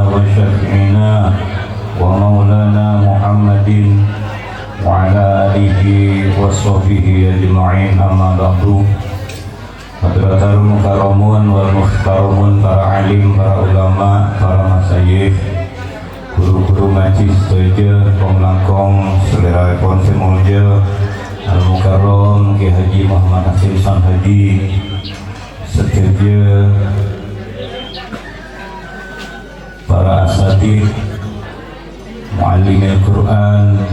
وشفيعنا ومولانا محمد وعلى آله وصحبه أجمعين أما بعد. Hadratul mukarramun wal muhtaramun, para alim, para ulama, para masyayikh, guru-guru ngaji setuju, pemlangkong selera pon semulja al mukarram Ki Haji Muhammad Hasim San Haji setuju, para asatidz, muallim Al-Quran,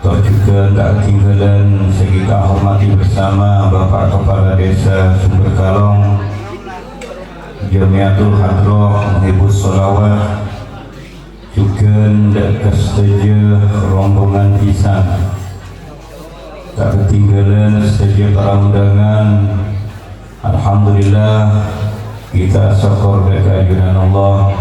atau juga tak ketinggalan kita hormati bersama Bapak Kepala Desa Sumber Kalong, Jamiatul Hadroh Muhibbus Sholawat, juga tak kesetuju rombongan pisang, tak ketinggalan setuju para undangan. Alhamdulillah kita syukur keajunan Allah.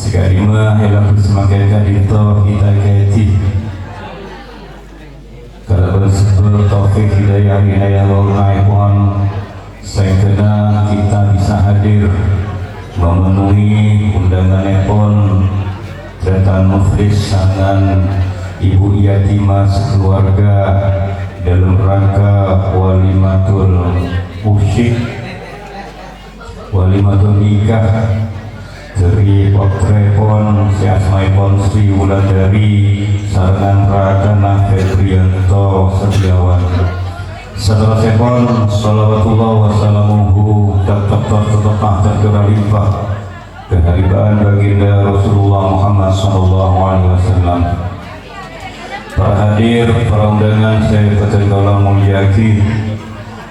Sekarima helaku semakin kadito kita kaiti kalau bersyukur taufik hidayah Allah pun saya kena kita bisa hadir memenuhi undangan pun datang muflis sangan ibu yatimah sekeluarga dalam rangka walimatul usyik, walimatul nikah dari Potrepon si Asmaipon Sri Wulandari Sarangan Radana Febrianto Setiawan. Setelah sepon salawatullah wassalamuhu tetap terlimpah keharibaan baginda Rasulullah Muhammad SAW. Para hadir, para undangan saya ketentuan mulyaki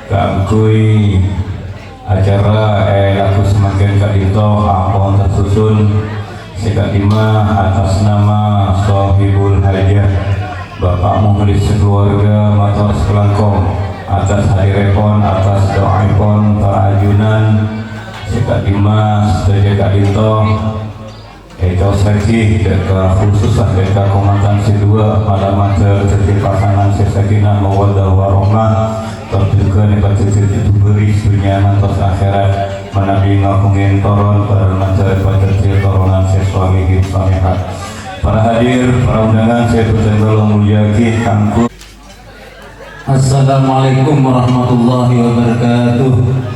keangkui acara laku semakin kadito ampun tersusun sekadima atas nama Sohibul Hajah Bapak Muhlis sekeluarga matur sekelangkong atas hadirepon, atas doaipon para ajunan sekadima setuju kadito itu seki deka khusus deka komandan C2 pada masa tertib pasangan sesakinah mawaddah warahmah terduga nebat itu beri dunia nantos akhirat menabi ngakungin toron pada masa tertib toronan sesuami hidup samihat. Para hadir, para undangan saya berterima mulyaki kangku. Assalamualaikum warahmatullahi wabarakatuh.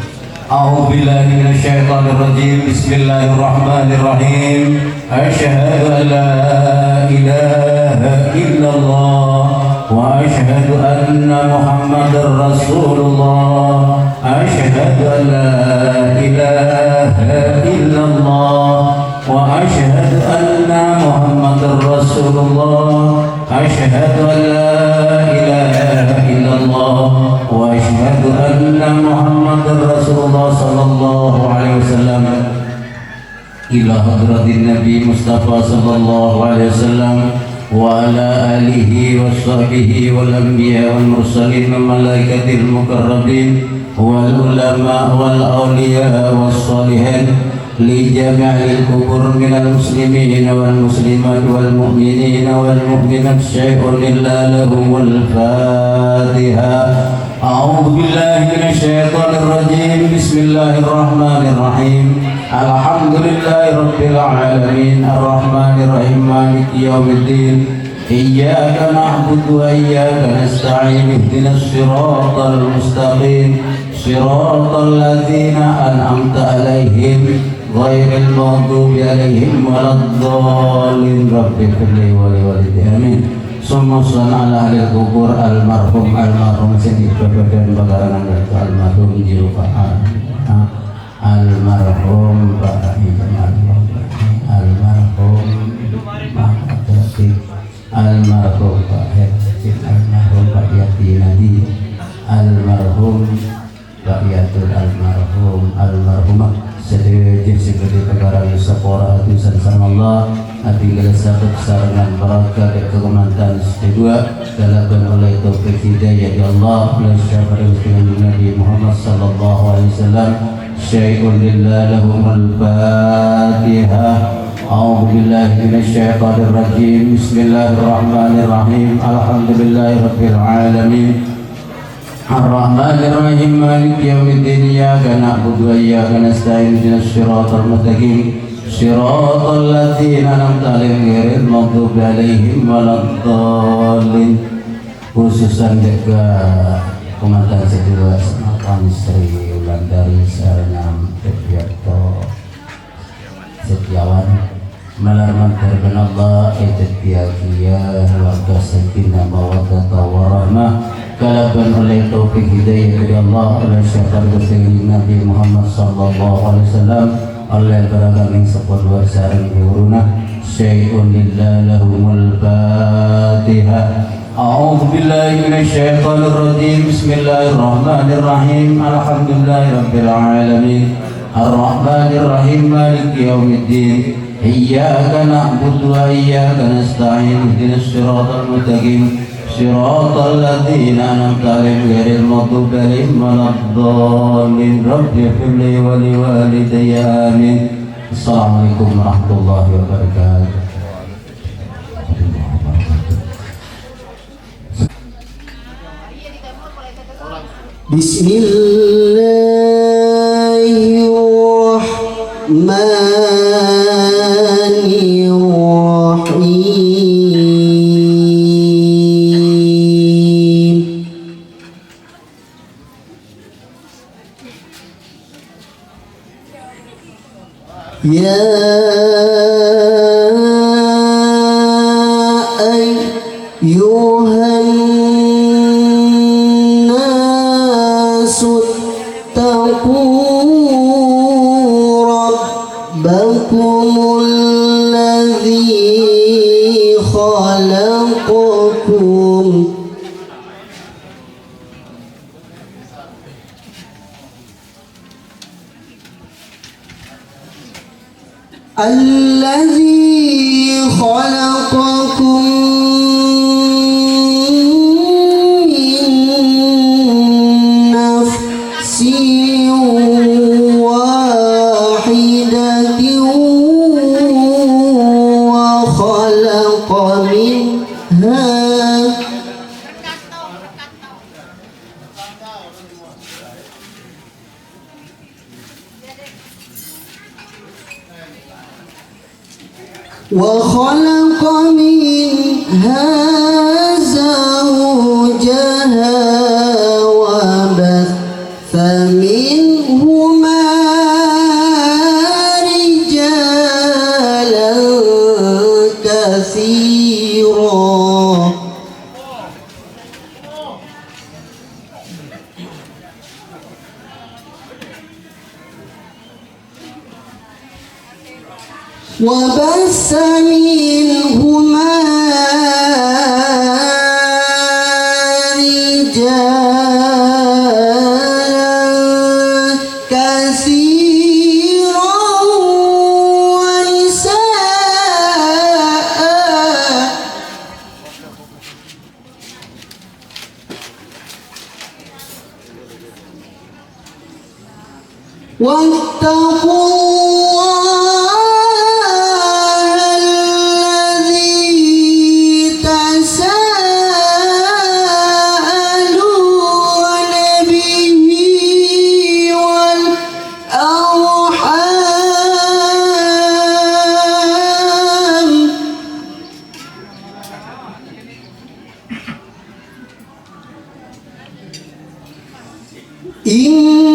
A'udzu billahi minasyaitonir rajim. Bismillahirrahmanirrahim. Asyhadu an la ilaha illallah wa asyhadu anna Muhammadar Rasulullah. Asyhadu an la ilaha illallah wa asyhadu anna Muhammadar Rasulullah. Asyhadu an la ilaha illallah wa asyhadu anna Muhammadar Rasulullah sallallahu alaihi wasallam. Ila hadratin Nabi Mustafa sallallahu alaihi wasallam wa ala alihi wa sahbihi wal anbiya wal mursalin wal malaikatil mukarrabin wal ulama wal awliya was salihin li jami'il kubur minal muslimin wal muslimat wal mu'minin wal mu'minat syai'un illa lahumul Fatihah. A'udzu billahi minasyaitonir rajim. Bismillahirrahmanirrahim. Alhamdulillahi rabbil alamin arrahmanir rahim maliki yaumiddin. Iyyaka na'budu wa iyyaka nasta'in ihdinas siratal mustaqim صراط الذين أنعمت عليهم غير المغضوب عليهم ولا الضالين رب اغفر لي ولوالدي آمين. Summa sallallahu ala ahli kubur almarhum sing ibadah bakaran almarhum jiwa almarhum Pak almarhum almarhum Pak almarhum Pak Yati Nadi almarhum Pak Yatul almarhumah sedih seperti perkara sepora tulisan sama Allah hati gala sakit sarangan barakah dan kemantan kedua dalakan oleh taufik hidayah ya Allah oleh syafaat Nabi Muhammad sallallahu alaihi wasallam syai'un lillah lahumul fatihah. A'udzu billahi minasy syaithanir rajim. Bismillahirrahmanirrahim. Alhamdulillahirabbil alamin. Ar-Rahmanir-Rahim Maliki yaumiddin iyyaka na'budu wa iyyaka nasta'in ihdinas siratal mustaqim siratal ladzina an'amta 'alaihim ghairil maghdubi 'alaihim waladdallin. Khususan ke komandan kedua Senapan Sri Wulandari Saranam Tepiato Setiawan Malarman Terben Allah Etetiakiyah Warga Sakinah Mawaddah Warahmah kalaban oleh taufik hidayah dari Allah oleh syafaat Nabi Muhammad sallallahu alaihi wasallam oleh barang yang sepuluh luar sarang diuruna syai'un lillah lahumul fatihah. A'udzu billahi minasy syaithanir rajim. Bismillahirrahmanirrahim. Alhamdulillahirabbil alamin. Ar-Rahmanir Rahim Maliki yaumiddin. Iyyaka na'budu wa iyyaka nasta'in ihdinas siratal mustaqim siratal ladzina an'amta 'alaihim ghairil maghdubi 'alaihim waladdallin rabbi ighfir li wa liwalidayya amin. Assalamualaikum warahmatullahi wabarakatuh. Bismillahirrahmanirrahim. Ya ayyuhan nasu taqu rabbakumul ladzi khalaqakum الذي خلقكم من نفس واحدة وخلق منها وخلق منها زوجها وبث منهما رجالا كثيرا وبث منهما رجالا كثيرا ونساء واتقوا إن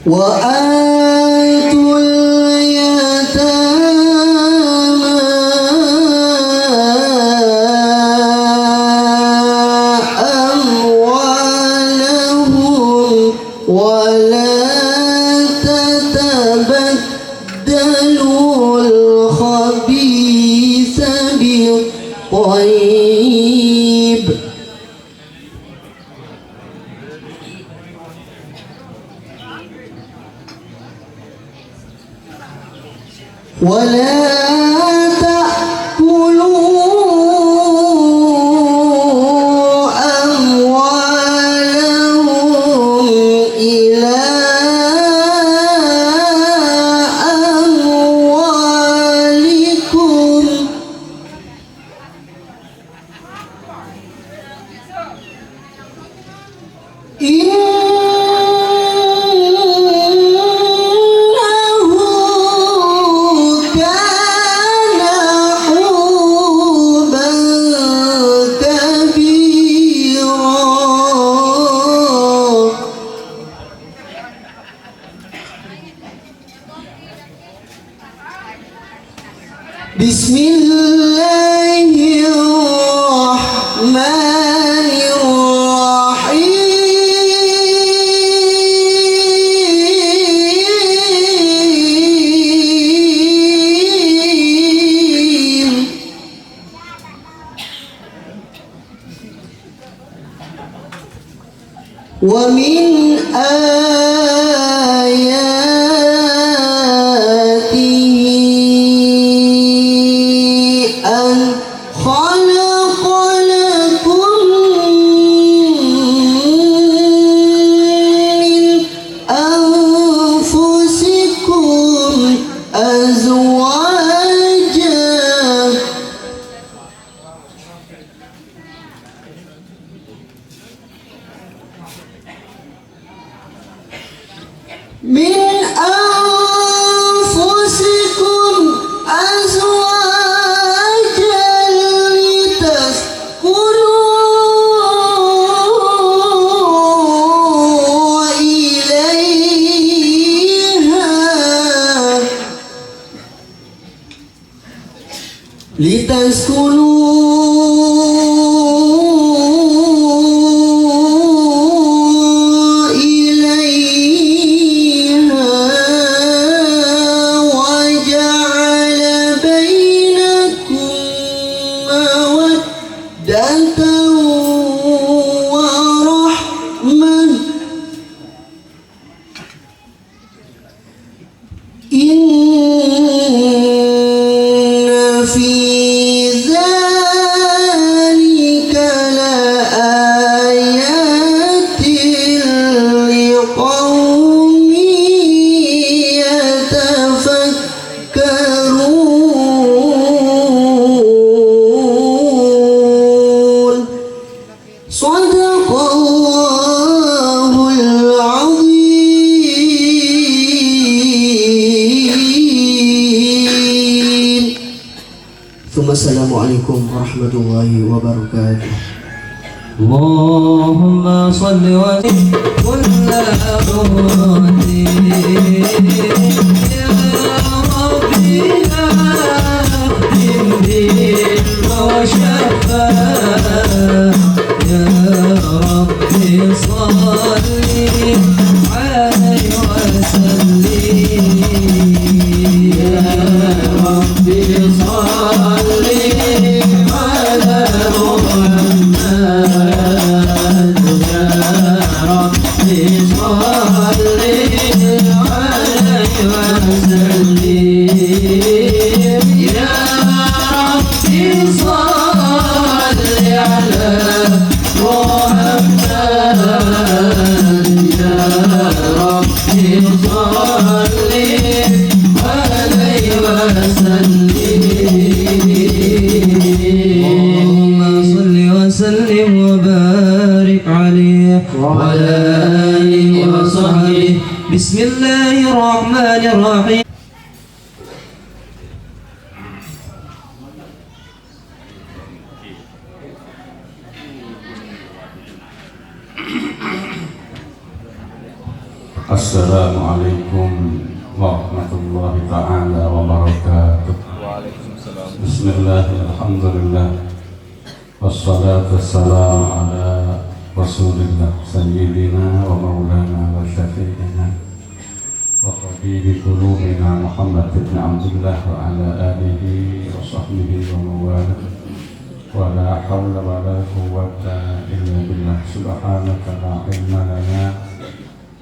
وآتوا اليتامى أموالهم ولا تتبدلوا الخبيث بالطيب ولا تأكلوا أموالهم إلى أموالكم بسم الله الرحمن الرحيم ومن أن خلق لكم من أنفسكم أزواجا من أنفسكم أزواجا لتسكنوا إليها وجعل بينكم مودة ورحمة إن في ذلك لآيات لقوم يتفكرون صدق الله العظيم ثم السلام عليكم ورحمة الله وبركاته اللهم صل وسلم كل أمرتي يا ربي أهدم بالمشفى يا ربي صل عليه وسلم يا ربي صل على محمد يا ربي صل عليه وسلم يا ربي صل على محمد يا ربي صل عليه وسلم اللهم صل وسلم وبارك عليه وعلى آله وصحبه بسم الله الرحمن الرحيم Assalamualaikum warahmatullahi ta'ala wabarakatuh. Bismillahirrahmanirrahim. Alhamdulillah. Wassalatu wassalamu ala Rasulillah Sayyidina wa maulana wa syafi'ina wa tabibi qulubina Muhammad ibn Abdullah wa ala alihi wa sahbihi wa mawala wa la hawla wa la quwwata illa billah. Subhanaka la ilma lana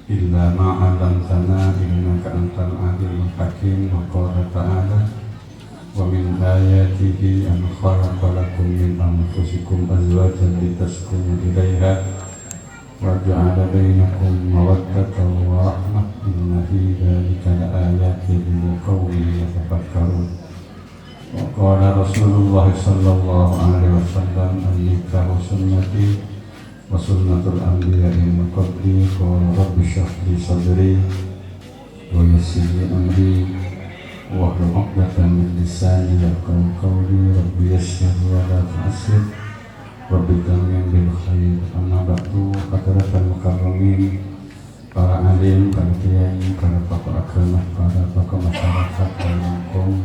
illa ma'alamtana innaka antal alimul hakim. Wa qala ta'ala wa min ayatihi an khalaqa lakum min anfusikum azwajan litaskunu ilaiha wa ja'ala bainakum mawaddatan wa rahmah inna fi dzalika laayatin liqaumin yatafakkarun. Wa qala Rasulullah sallallahu alaihi wasallam an-nikahu sunnati wa sunnatul anbiya'i min qabli. Qala rabbi shrah li sadri wa yassir li amri wahlul 'uqdatam min lisani yafqahu qawli. Rabbi yassir wa la tu'assir rabbi tamim bil khair. Amma ba'du. Hadratul mukarramin, para alim, para kiai, para tokoh agama, para tokoh masyarakat, para kaum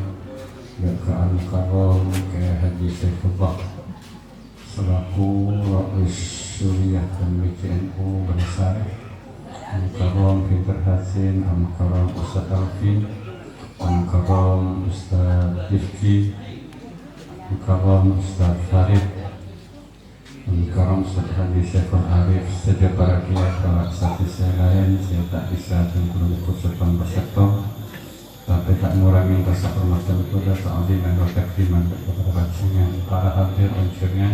Al Mukarram Kiai Haji Saifullah selaku Rais Suriah dan MCNU Besar, Al Mukarram Pinter Hasin, Al Mukarram Ustaz Alvin, Al Mukarram Ustaz Rifki, Al Mukarram Ustaz Farid, Al Mukarram Ustaz Haji Syaiful Arif, serta para kiai, para saksi lain. Saya tak bisa ikut serta bersektor, tapi tak mengurangi rasa hormat dan kepada ta'ziman wa takriman kepada bajingan para hadir unsurnya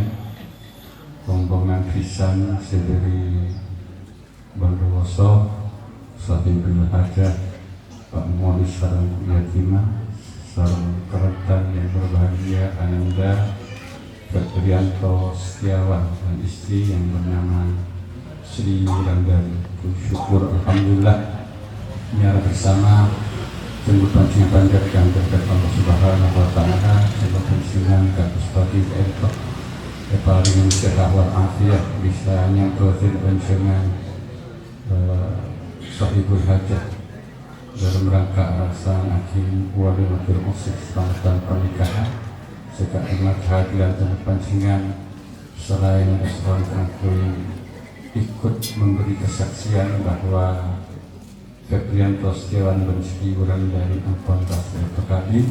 rombongan pisan sederi Bondowoso, Sahibul Hajah, Pak Muhammad sareng yatimah, sareng keretan yang berbahagia Ananda Fetrianto Setiawan dan istri yang bernama Sri Randari. Syukur alhamdulillah menyara bersama tunggu pancing panjatkan berkat Allah Subhanahu wa ta'ala. Sebabkan sinan katus bagi entok paling sehat wal afiat bisa nyangkutin pensiunan sahibul hajat dalam rangka alasan akhir wali matur musik selamatan pernikahan sekaligus kehadiran dan pancingan selain seorang angkui ikut memberi kesaksian bahwa Febrianto Setiawan bersyukuran dari Ampon Tasir Pekadi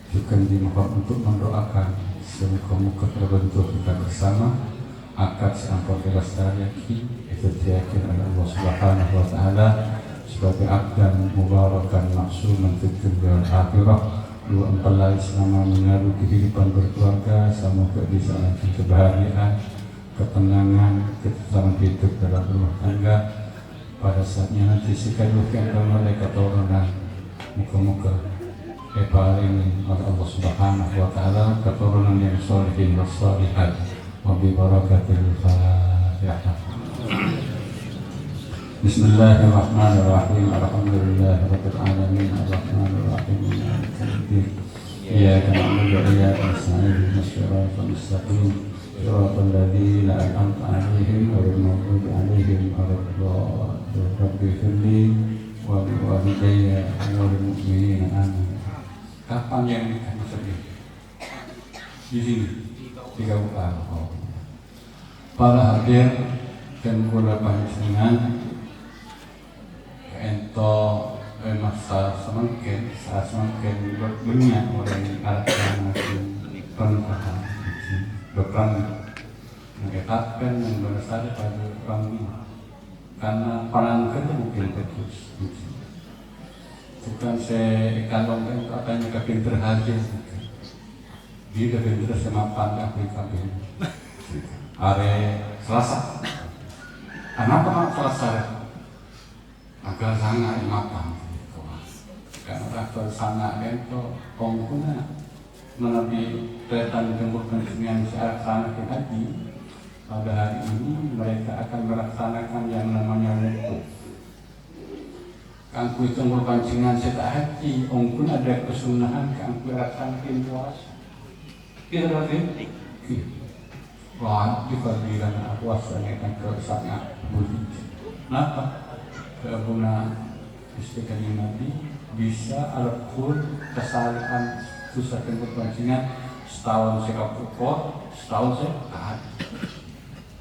juga dimohon untuk mendoakan semoga terbentuk kita bersama akad seampun kelestarian itu diyakin oleh Allah Subhanahu wa ta'ala sebagai akdan mubarakan maksuman fid dunya wal akhirah. Dua mempelai selama mengaruh kehidupan berkeluarga semoga bisa lanjut kebahagiaan, ketenangan, ketenangan hidup dalam rumah tangga. Pada saatnya nanti sikalukan mereka turunan muka-muka paling oleh Allah Subhanahu wa ta'ala keturunan yang sholihin wa sholihat wa bi barakatil Fatihah. Bismillahirrahmanirrahim. Alhamdulillahirabbil alamin arrahmanir rahim maliki yaumiddin. Iyyaka na'budu wa iyyaka nasta'in ihdinas siratal mustaqim siratal ladzina an'amta 'alaihim ghairil maghdubi 'alaihim waladdallin. Rabbi firli wa liwalidayya wa lil mu'minina amin. Kapan yang nikah sedih? Di sini 3 bulan. Para hadir dan kula panjenengan ento masa semangkin saat semangkin berdunia orang akan pernikahan berperang mengetatkan dan bersatu pada perang ini. Karena perang itu mungkin terus bukan saya kalau kan katanya kepinter haji dia kepinter sama pandang di kabin hari Selasa. Kenapa Selasa? Agar sangat makan karena agar sangat itu pengguna menabi tretan jemput pensiunan syarat sangat haji. Pada hari ini mereka akan melaksanakan yang namanya wukuf. Kangku itu pancingan seta haji, ongkun ada kesunahan kangku laksanakan puasa. Kita berarti, wajib berikan puasa yang akan sangat mulia. Kenapa? keabuna istiqamah Nabi bisa alaqul kesalahan susah tempat pancingan setahun saya kapukot setahun saya tahan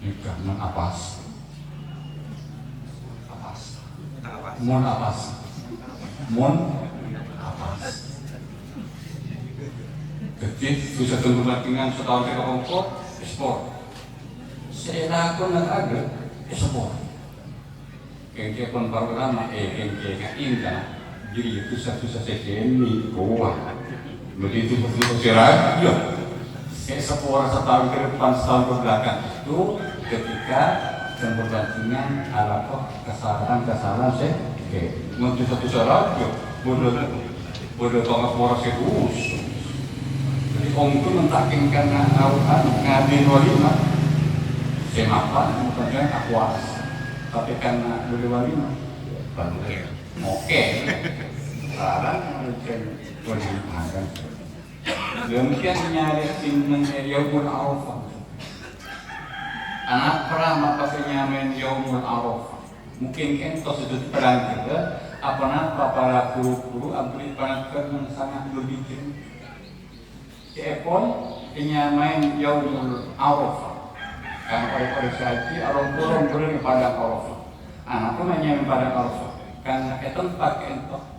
nikah non apas mon apas kecil susah tempat pancingan setahun saya kapukot ekspor saya lakukan ada ekspor kengke pun pertama kengke indah jadi susah-susah saya ini kuat begitu sirat ya saya sepuluh setahun ke depan setahun ke belakang itu ketika berbantingan alakoh kesalahan saya untuk satu syarat ya bodoh tongkat poros sedus jadi om itu mentakin karena ngadin walimah saya mapan bukan akwas tapi karena bodoh walimah oke sekarang macam walimah kan demikian nyari simpen yaumul arafah anak pernah pastinya main yaumul arafah mungkin kan tos sudut perang kita apa para guru-guru ampli panatkan yang sangat berbikin Epon punya main yaumul arafah karena pada saat itu orang boleh pada arafah anak pun main pada arafah karena tempat entok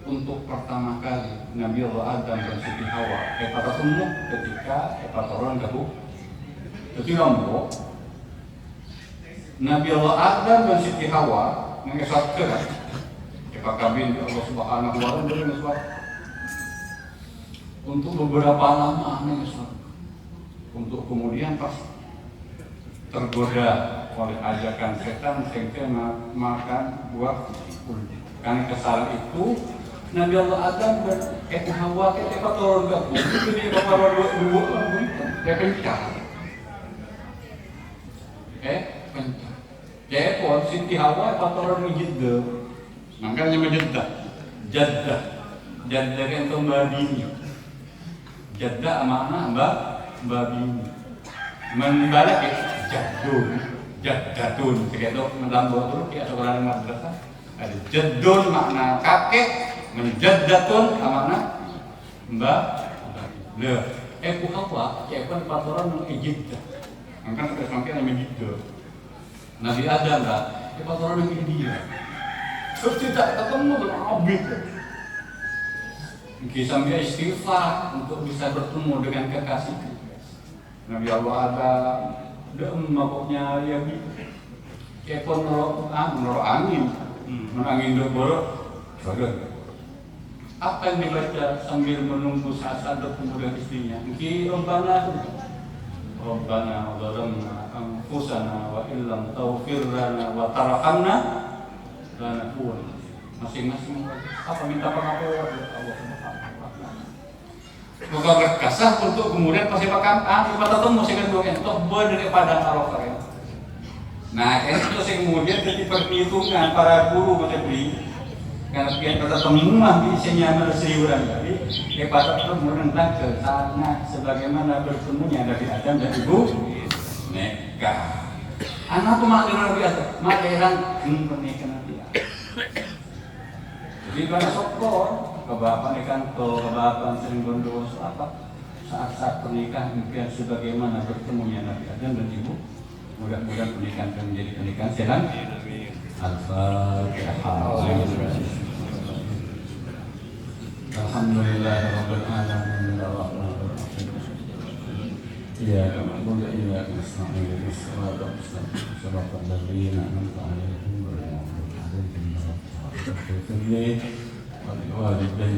untuk pertama kali Nabi Allah Adam dan Siti Hawa pada umum ketika pada orang dahulu ketika Nabi Allah Adam dan Siti Hawa mengesatkan kepada kami Allah Subhanahu wa Ta'ala mengesat untuk beberapa lama mengesat untuk kemudian pas tergoda oleh ajakan setan sehingga makan buah karena kesalahan itu Nabi Allah Adam dan Hawa ketika turun ke bumi jadi bapak dua dia kencang kencang jadi Siti Hawa turun menjeda makanya menjeda Jaddah kan itu Mbak Bini Jaddah makna Mbak Bini membalik Jaddatun sekian itu melambung dulu kayak sekolah madrasah ada Jaddun makna kakek menjaddatun makna mbak le Hawa cewek patoran Egypt angkat ke sampai nama Egypt Nabi Adam lah patoran yang dia tidak ketemu dengan abid sampai istighfar untuk bisa bertemu dengan kekasih Nabi Allah Adam pokoknya ya cewek menurut angin menangin borok apa yang dibaca sambil menunggu saat bertemu dengan istrinya mungkin Rabbana zalamna anfusana wa illam taghfir lana wa tarhamna lanakunanna masing-masing apa minta pengampun Allah Subhanahu wa Ta'ala maka berkasah untuk kemudian pasti bakal kita ketemu sing kedua entok boy daripada Arafah nah itu sing kemudian jadi perhitungan para guru macam ini karena dia ketemu isinya berseliweran tadi pada menentang ke sana sebagaimana bertemunya Nabi Adam dan Ibu Meka anak tuh mak Nabi Adam mak heran pernikahan Nabi Adam jadi karena sokor ke bapak nih kantor ke bapak sering berdoa apa saat pernikahan impian sebagaimana bertemunya Nabi Adam dan Ibu mudah-mudahan pernikahan akan menjadi pernikahan sehat Al-Fatihah Alhamdulillahirabbil alamin arrahmanirrahim iyyaka na'budu wa iyyaka nasta'in ihdinas siratal mustaqim siratal ladzina an'amta 'alaihim ghairil maghdubi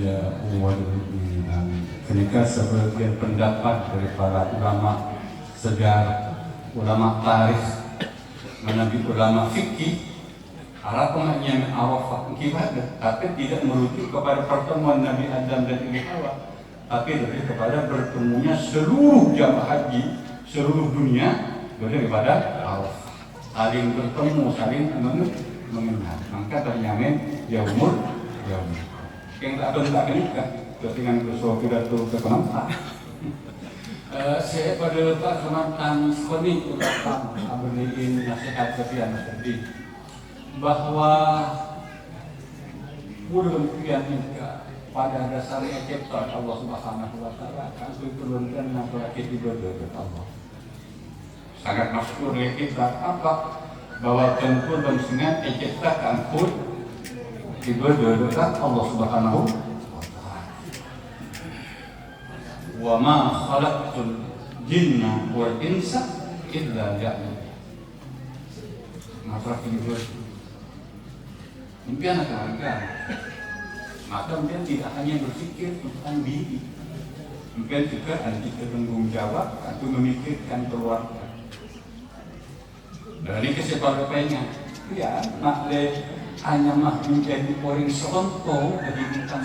'alaihim waladdallin ketika sebagian pendapat dari para ulama sejarah ulama tarikh menabi ulama fikih Arab pengajian Arafah ibadah, tapi tidak merujuk kepada pertemuan Nabi Adam dan Ibu Hawa, tapi lebih kepada bertemunya seluruh jamaah haji seluruh dunia daripada Arafah, saling bertemu, saling mengenal. Maka ternyamin yaumul. Yang tak nikah, ketinggalan bersuatu pidato kekemantan. Saya pada Pak Kemantan Skoni Utama Aberdeen nasihat sekian tadi. bahwa urang nikah pada dasarnya ciptaan Allah Subhanahu wa taala kan diturunkan laki ibadah Allah. Sangat masyhur kita apa bahwa tempur dan singan diciptakan pun ibadah Allah Subhanahu wa taala. Wa ma khalaqtul jinna wal insa illa liya'budun. Maka ibadah impian keluarga, maka impian tidak hanya berpikir tentang diri, impian juga ada tanggung jawab untuk memikirkan keluarga. Dari kesepahamannya, ya, makle hanya mah menjadi orang serontok bagi kita.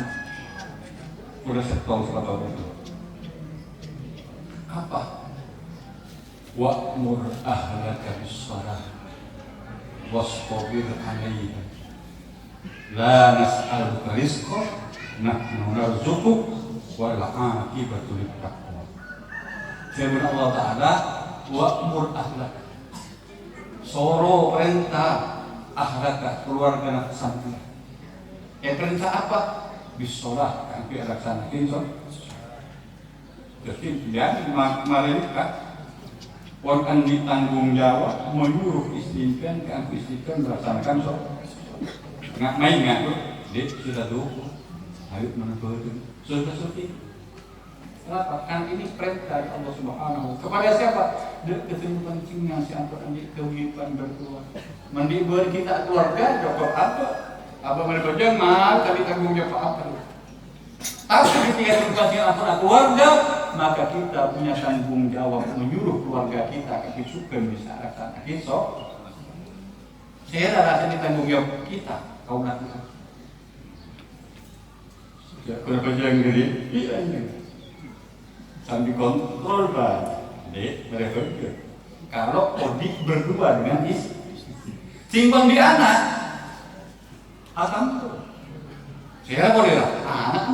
Udah setol sepatah itu. Apa? Wa'mur ahlaka bis-shalah wastabir 'alaiha. La nas'aluka rizqan nahnu narzuquk wal 'aqibatu lit-taqwa. Firman Allah Ta'ala, wa'mur ahlaka. Soro perintah ahlaka keluarga santri. Perintah apa? Bisolah kan kita laksanakan so. Jadi dia mereka akan ditanggung jawab menyuruh istrikan ke aku istrikan melaksanakan so. Nggak main nggak tuh, dia sudah dulu, ayo menentukan sudah suci. Kenapa? Kan ini perintah Allah Subhanahu kepada siapa? Ketemu pentingnya si antar anjing kehidupan berkeluarga. Mendibur kita keluarga, jawab apa? Apa mereka jangan kami tanggung jawab apa? Tapi ketika kita antar keluarga, maka kita punya tanggung jawab menyuruh keluarga kita ke suka bisa laksanakan so. Saya rasa ini tanggung jawab kita. Kau nak kalau yang gede, iya ini sambil kontrol mereka juga. Kalau Odik berdua dengan istri, timbang di anak, akan saya boleh lah anak,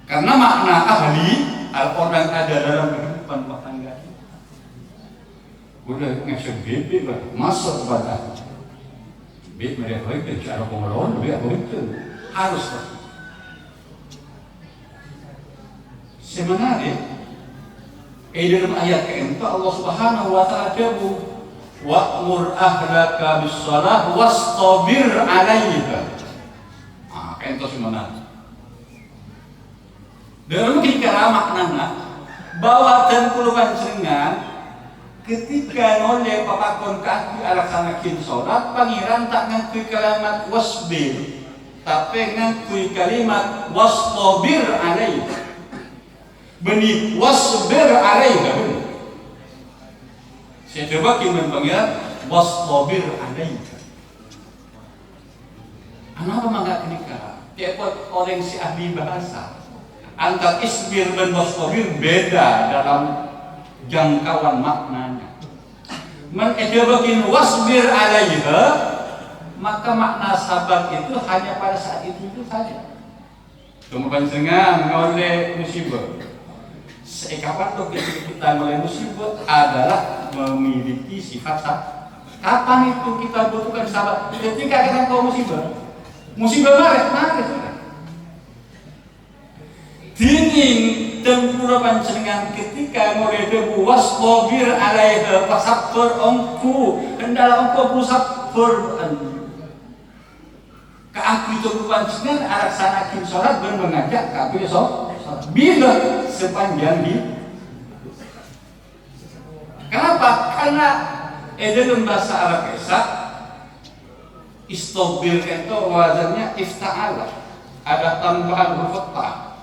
karena makna ahli orang ada dalam kehidupan rumah tangga. Udah ngasih bebe masuk kepada beb mereka itu cara pengelolaan mereka itu harus sebenarnya dalam ayat keempat Allah Subhanahu wa taala jabu wa'mur ahlaka bis-shalah wastabir 'alaiha. Kan itu sebenarnya dalam kira maknanya bahwa tengkulu panjenengan ketika oleh papakon kaki alaksanakin sholat, pangeran tak ngakui kalimat wasbir, tapi ngakui kalimat wastabir 'alaiha. Benih wasbir 'alaiha. Saya coba kirim pangeran wastabir 'alaiha. Kenapa mangga kenika? Tiap orang si ahli bahasa antara isbir dan wastabir beda dalam jangkauan maknanya. Mencobakin wasbir 'alaiha, maka makna sabar itu hanya pada saat itu saja. Kemudian oleh musibah. Kapan tuh kita oleh musibah adalah memiliki sifat sabar. Kapan itu kita butuhkan sabar? Ketika kita tahu musibah. Musibah marah sudah. Dingin tempura panjenengan ketika mulai debu wastabir 'alaiha fasabur engku hendaklah engkau bersabur ka aku itu panjenengan alaksanakan salat dan mengajak ka besok bila sepanjang di. Kenapa? Karena dalam bahasa Arab istabir itu wazannya ifta'ala, ada tambahan huruf ta.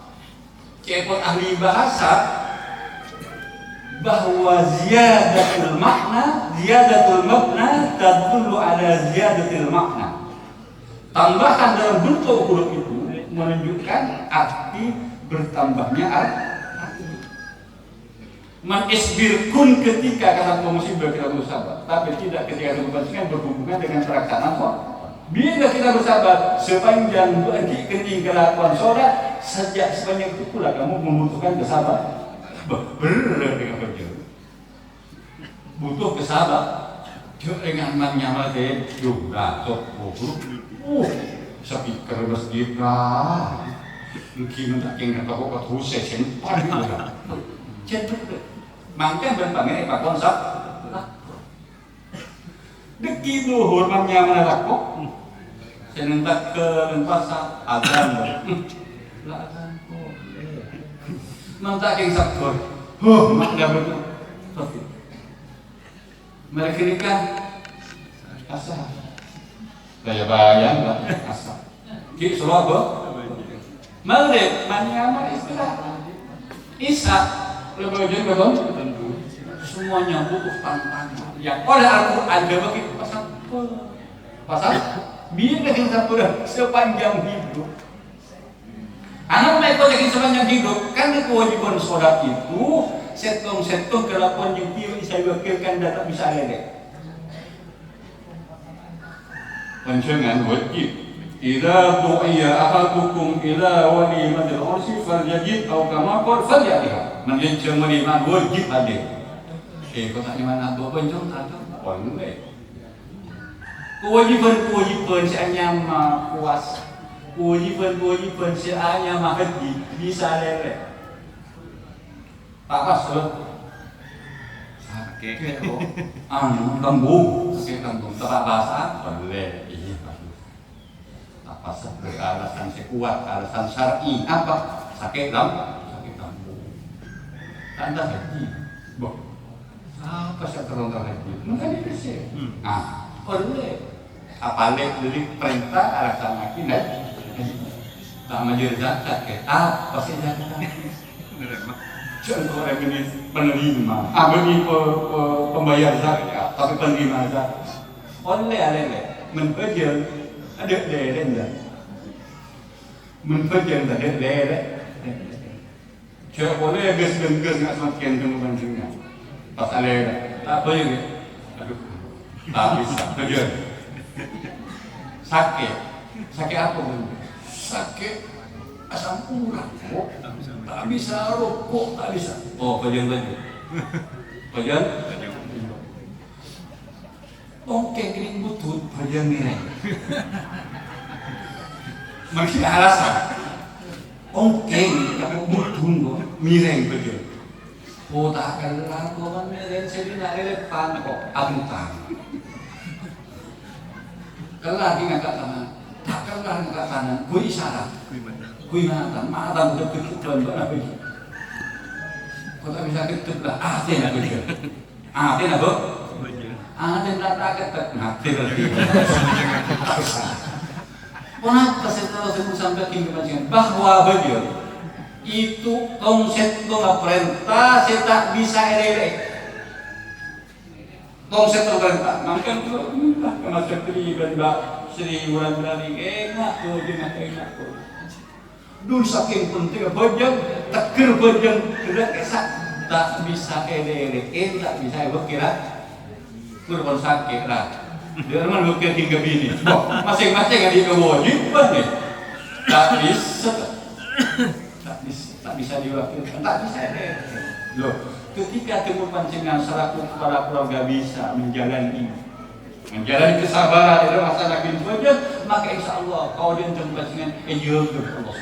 Kepon ahli bahasa bahwa ziyadatul makna tadullu ala ziyadatul makna. Tambahan dalam bentuk huruf itu menunjukkan arti bertambahnya arti. Man isbir kun ketika kata musibah kita bersabar, tapi tidak ketika kepentingan berhubungan dengan pelaksanaan sholat. Bila kita bersabar sepanjang bagi kening kelakuan sholat, sejak sepanjang itu pula kamu membutuhkan kesabaran. Benar dengan kerja. Butuh kesabaran. dengan mannya deh juga speaker masjid lah mungkin tak kena kau kau terus sempat juga cenderung mangken ben pangen pak konsep deki luhur mannya mana kok senentak ke pasar azan lah azan kok mantak yang sakit mak dah betul mereka ini kan asal daya bayang lah asal di Surabaya malik manyaman istirahat Isa lebih betul semuanya butuh tantangan yang oleh Al-Quran dia bagi pasal biar kita sampai sepanjang hidup anak mereka lagi sepanjang hidup kan kewajiban sholat itu setong kelakuan yang tidak bisa diwakilkan dan tak bisa lelek. Panjangan wajib. Idza du'iya ahadukum ila walimatil ursi falyajid aw kama qala falyatiha. Man yang waliman wajib hadir. Kau tak mana dua panjang tak boleh. Kewajiban seanya mah puas. Kewajiban seanya mah haji bisa lelek. Pakas sakit kembung tempat basah boleh iya pakas beralasan sekuat alasan syar'i apa sakit kembung tanda haji boh apa sih terongkar haji maka dikasih boleh apalagi dari perintah alasan makin tak majur zakat apa sih zakat contoh orang ini penerima, bagi pembayar zakat, tapi penerima zakat. Oleh menpejar ada leren dah, menpejar ada leren. Cuma boleh gas nggak semakin kemudian juga. Pas leren, apa juga? Aduh, tak bisa pejar. Sakit apa pun? Sakit asam urat. Tak bisa rokok, tak bisa. Oh, pajan. Oke, kering butut, pajan mireng. Masih alasan. Oke, tapi butut mireng pajan. Oh, tak kalah kau kan mireng sedih nak relevan kok, abutang. Kalah di ngangkat tangan, tak kalah ngangkat tangan, gue isyarat. Kui mantan udah ketutupan berapa ini? Kau tak bisa ketutup lah, aten aku juga. Aten apa? Aten tak ketutup, aten lagi. Kenapa setelah saya sampaikan kepanjangan bahwa beliau itu konsep perintah saya tak bisa elek. Konsep perintah, makan tu minta kemasuk tri benda Sri Wulandari enak tu enak tu. Dulu saking penting bajang tekir bajang gerak kesak tak bisa elek tak bisa berkira kurban sakit lah dia memang berkira hingga bini masing-masing ada kewajiban ni tak bisa diwakilkan tak bisa elek loh ketika temu pancingan selaku kepala keluarga bisa menjalani kesabaran dalam masalah bin bajang maka insya Allah kau dia pancingan Allah.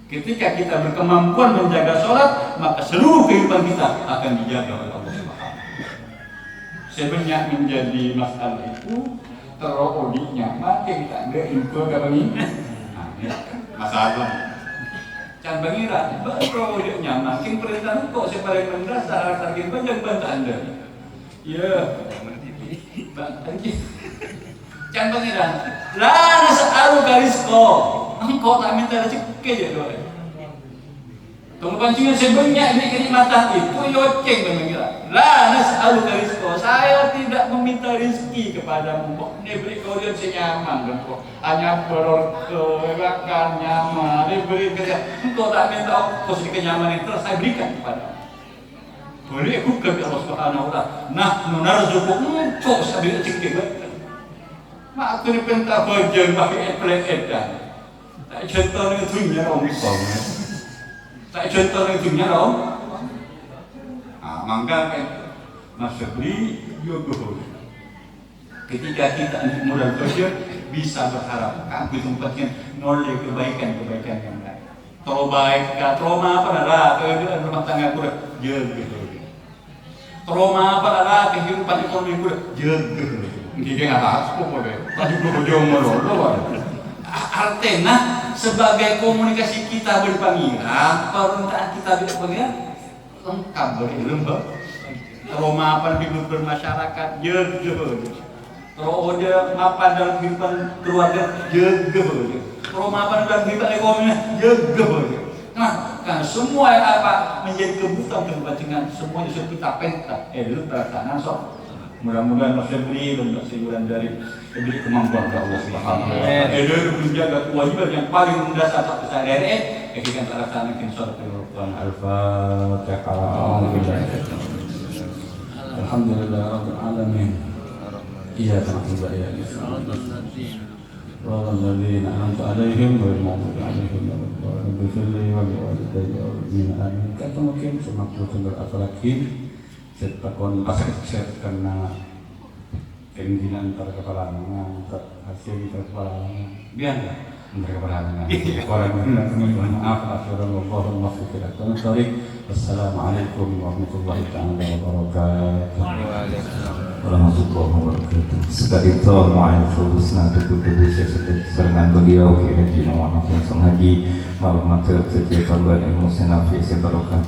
Ketika kita berkemampuan menjaga sholat, maka seluruh kehidupan kita akan dijaga oleh Allah Subhanahu. Sebenarnya menjadi masalah itu terodiknya, maka kita ada info apa ini? Masalah. Can pengiran, betul dia nyaman. King perintah kok sepaling mendasar target banyak bantah Anda. Ya, bantah. Can pengiran, lah nas'alu karisko. Engkau tak minta rezeki je doa. Tunggu pancingan sebenarnya ini kenikmatan itu yoceng mengira. La nas'alu rizqa. Saya tidak meminta rezeki kepadamu. Ini beri kau dia senyaman dan kau hanya berkewakan nyaman. Ini beri kerja. Engkau tak minta posisi kenyamanan itu saya berikan kepadamu. Beri aku ke Allah Subhanahu wa taala. Nah, narzuqu engkau saya beri rezeki. Mak aku dipinta bajang pakai edan. Tak contoh dengan dunia orang misalnya. Tak contoh dengan dunia orang. Maka Nasabri yogo. Ketika kita di modal kerja bisa berharap kan tempatnya nolnya kebaikan yang lain. Kalau baik, trauma apa nara kehidupan rumah tangga kurang jaga. Trauma apa nara kehidupan ekonomi kurang jaga. Jadi nggak harus kok boleh. Tadi gue jauh melulu. Artinya sebagai komunikasi kita berpanggilkan, permintaan kita berpanggilkan lengkap berlembab. Trauma apa di bermasyarakat jaga. Kalau ada apa dalam kehidupan keluarga, jaga boleh. Kalau apa dalam kehidupan ekonomi, jaga boleh. Nah, kan semua yang apa menjadi kebutuhan semuanya sudah kita penta. Dulu pelaksanaan sok. Mudah-mudahan masih beri dan kesimpulan dari diberi kemampuan ke Allah Subhanahu wa Ta'ala. Dulu menjaga kewajiban yang paling mendasar satu sehari-hari. Kita laksanakan surat Al-Quran Al-Fatihah. Alhamdulillah Rabbil Alamin. إياك نعبد وإياك نستعين صراط الذين أنعمت عليهم غير المغضوب عليهم ولا الضالين رب اغفر لي ولوالدي والمؤمنين آمين. Kata mungkin semakin tunggal apalagi setakon pasir karena keinginan para kepala mengangkat hasil para kepala biar mereka kepala orang maaf asyarallahu maghfiratan tarik. Assalamualaikum warahmatullahi wabarakatuh. Warahmatullahi wabarakatuh. Sekali itu ma'aikul husna tubuh-tubuh serengan beliau kira jina langsung haji malam mater setiap tahun ilmu senafi sebarokah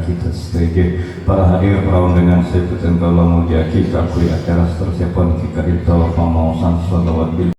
kita setuju para hadir perawan dengan sebutan kalau mau diakui acara seterusnya pun kita itu pemausan salawat